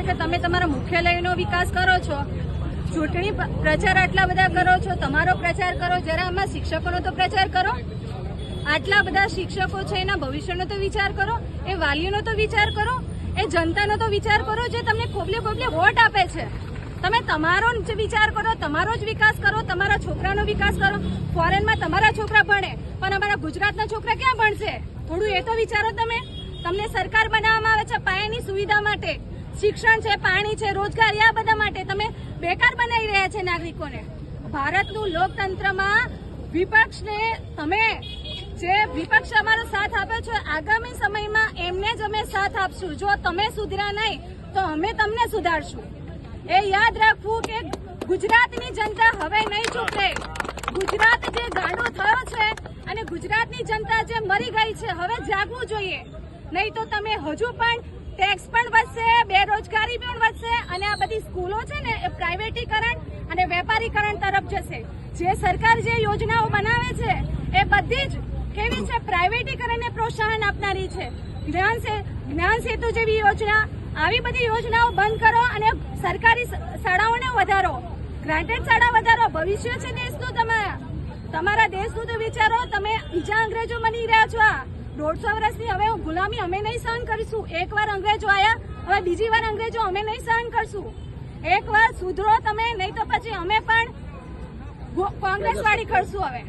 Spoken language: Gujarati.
છે કે તમે તમારા મુખ્યાલયનો વિકાસ કરો છો, ચૂંટણી પ્રચાર આટલા બધા કરો છો, તમારો પ્રચાર કરો, જરા આમાં શિક્ષકોનો તો પ્રચાર કરો. આટલા બધા શિક્ષકો છે, એના ભવિષ્યનો તો વિચાર કરો, એ વાલીઓનો તો વિચાર કરો, એ જનતાનો તો વિચાર કરો જે તમને ખોબલે ખોબલે વોટ આપે છે. તમે તમારો જ વિચાર કરો, તમારો જ વિકાસ કરો, તમારા છોકરાનો વિકાસ કરો. ફોરેનમાં તમારા છોકરા ભણે, પણ અમારા ગુજરાતના છોકરા ક્યાં ભણશે? થોડું એ તો વિચારો તમે. તમને સરકાર બનાવવામાં આવે છે પાયાની સુવિધા માટે, શિક્ષણ છે, પાણી છે, રોજગારી, આ બધા માટે. તમે બેકાર બનાવી રહ્યા છે નાગરિકોને. ભારતનું લોકતંત્રમાં વિપક્ષને તમે જે વિપક્ષ અમારો સાથ આપ્યો છે, આગામી સમયમાં એમને જ અમે સાથ આપશું. જો તમે સુધર્યા નહીં તો અમે તમને સુધારશું. એ યાદ રાખવું કે ગુજરાતની જનતા હવે નહીં ચૂકે. ગુજરાત જે ગાંડો થયો છે અને ગુજરાતની જનતા જે મરી ગઈ છે, હવે જાગવું જોઈએ. નહીં તો તમે હજુ પણ ટેક્સ પણ વધશે, બેરોજગારી પણ વધશે અને આ બધી સ્કૂલો છે ને એ પ્રાઇવેટીકરણ અને વેપારીકરણ તરફ જશે. જે સરકાર જે યોજનાઓ બનાવે છે એ બધી જ કેવી છે? પ્રાઇવેટીકરણને પ્રોત્સાહન આપનારી છે. જ્ઞાન સેતુ જેવી યોજના, આવી બધી યોજનાઓ બંધ કરો અને સરકારી શાળાઓને વધારો, ગ્રાન્ટેડ શાળા વધારો. ભવિષ્ય છે દેશનું. તમારા દેશનું તો વિચારો. તમે બીજા અંગ્રેજો બની રહ્યા છો. 150 વર્ષની હવે ગુલામી અમે નહીં સહન કરીશું. એકવાર અંગ્રેજો આવ્યા, હવે બીજી વાર અંગ્રેજો અમે નહીં સહન કરશું. એકવાર સુધરો તમે, નહીં તો પછી અમે પણ કોંગ્રેસ વાળી કરશું હવે.